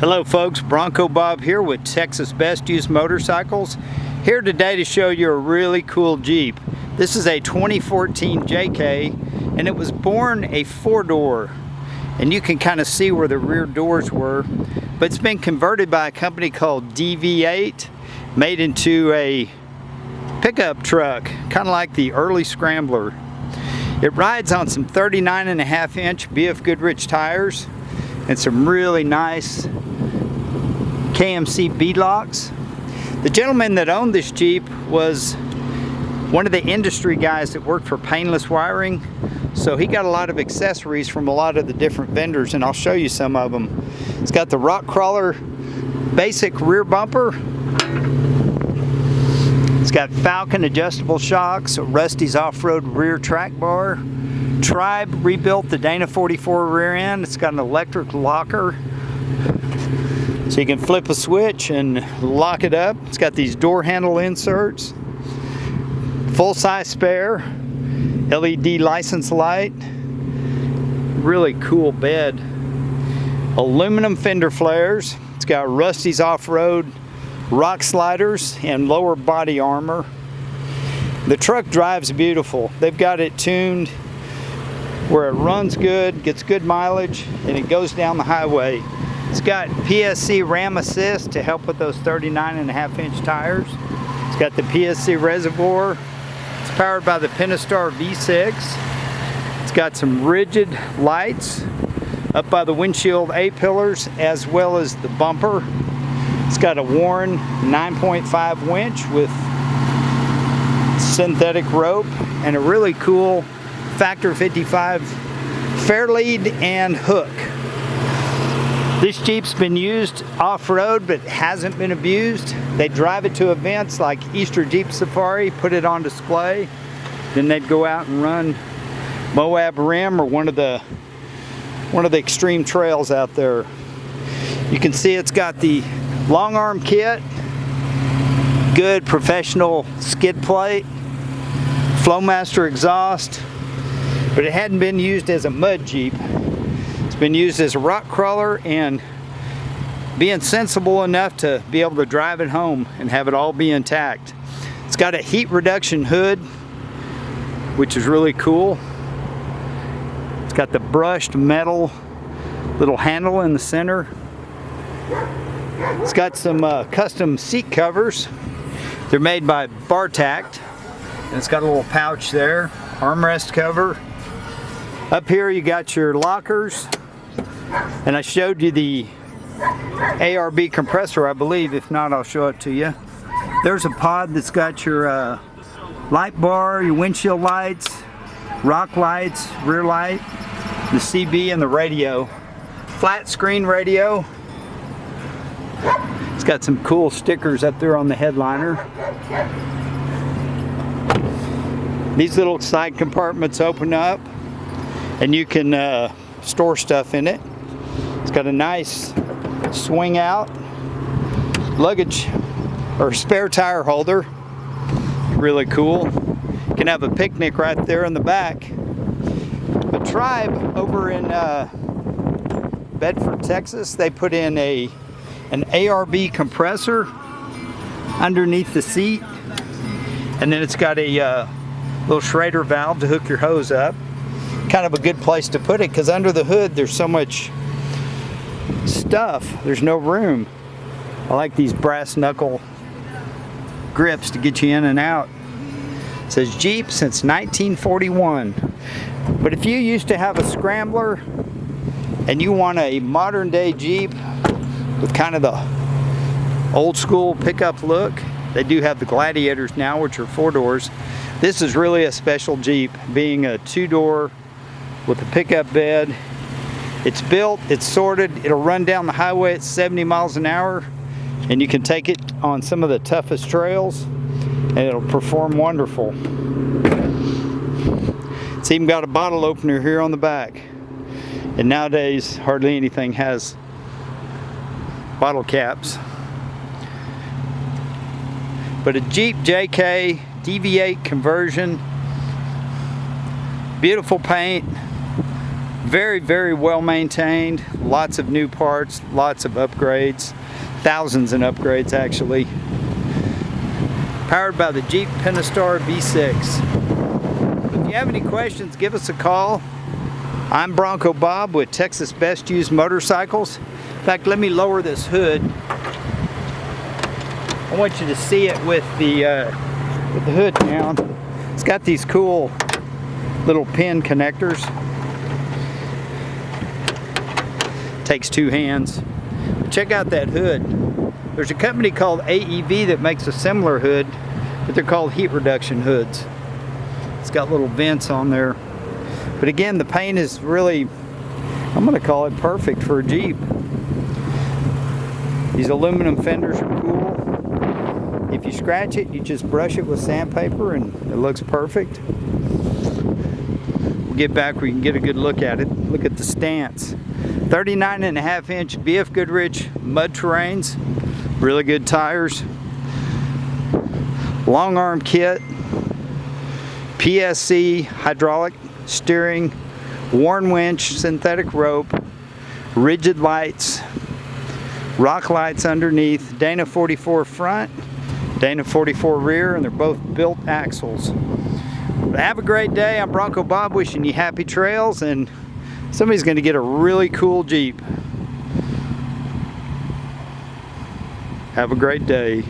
Hello folks, Bronco Bob here with Texas Best Used Motorcycles. Here today to show you a really cool Jeep. This is a 2014 JK and it was born a 4-door. And you can kind of see where the rear doors were. But it's been converted by a company called DV-8, made into a pickup truck, kind of like the early Scrambler. It rides on some 39.5-inch BF Goodrich tires and some really nice KMC beadlocks. The gentleman that owned this Jeep was one of the industry guys that worked for Painless Wiring, so he got a lot of accessories from a lot of the different vendors, and I'll show you some of them. It's got the rock crawler basic rear bumper. It's got Falcon adjustable shocks, Rusty's off-road rear track bar. Tribe rebuilt the D-44 rear end. It's got an electric locker, so you can flip a switch and lock it up. It's got these door handle inserts, full-size spare, LED license light, really cool bed, aluminum fender flares. It's got Rusty's off-road rock sliders and lower body armor. The truck drives beautiful. They've got it tuned where it runs good, gets good mileage, and it goes down the highway. It's got PSC Ram Assist to help with those 39.5-inch tires. It's got the PSC reservoir. It's powered by the Pentastar V6. It's got some rigid lights up by the windshield A-pillars as well as the bumper. It's got a Warren 9.5 winch with synthetic rope and a really cool Factor 55 fairlead and hook. This Jeep's been used off-road but hasn't been abused. They drive it to events like Easter Jeep Safari, put it on display, then they'd go out and run Moab Rim or one of the extreme trails out there. You can see it's got the long arm kit, good professional skid plate, Flowmaster exhaust, but it hadn't been used as a mud Jeep. It's been used as a rock crawler and being sensible enough to be able to drive it home and have it all be intact. It's got a heat reduction hood, which is really cool. It's got the brushed metal little handle in the center. It's got some custom seat covers. They're made by Bartact, and it's got a little pouch there, armrest cover. Up here you got your lockers, and I showed you the ARB compressor, I believe. If not, I'll show it to you. There's a pod that's got your light bar, your windshield lights, rock lights, rear light, the CB, and the radio. Flat screen radio. It's got some cool stickers up there on the headliner. These little side compartments open up and you can store stuff in it. It's got a nice swing out luggage or spare tire holder. Really cool. You can have a picnic right there in the back. But Tribe over in Bedford, Texas, they put in an ARB compressor underneath the seat, and then it's got a little Schrader valve to hook your hose up. Kind of a good place to put it because under the hood there's so much stuff, there's no room. I like these brass knuckle grips to get you in and out. It says Jeep since 1941. But if you used to have a Scrambler and you want a modern day Jeep with kind of the old school pickup look, they do have the Gladiators now, which are 4 doors. This is really a special Jeep, being a 2-door with a pickup bed. It's built, it's sorted, it'll run down the highway at 70 miles an hour, and you can take it on some of the toughest trails and it'll perform wonderful. It's even got a bottle opener here on the back, and nowadays hardly anything has bottle caps. But a Jeep JK DV-8 conversion, beautiful paint, Very, very well maintained. Lots of new parts, lots of upgrades. Thousands in upgrades actually. Powered by the Jeep Pentastar V6. If you have any questions, give us a call. I'm Bronco Bob with Texas Best Used Motorcycles. In fact, let me lower this hood. I want you to see it with the hood down. It's got these cool little pin connectors. Takes two hands. Check out that hood. There's a company called AEV that makes a similar hood, but they're called heat reduction hoods. It's got little vents on there. But again, the paint is really, I'm going to call it perfect for a Jeep. These aluminum fenders are cool. If you scratch it, you just brush it with sandpaper and it looks perfect. We'll get back where you can get a good look at it. Look at the stance. 39.5-inch BF Goodrich mud terrains. Really good tires. Long arm kit. PSC hydraulic steering. Worn winch, synthetic rope. Rigid lights. Rock lights underneath. Dana 44 front. Dana 44 rear, and they're both built axles. Have a great day. I'm Bronco Bob wishing you happy trails, and somebody's going to get a really cool Jeep. Have a great day.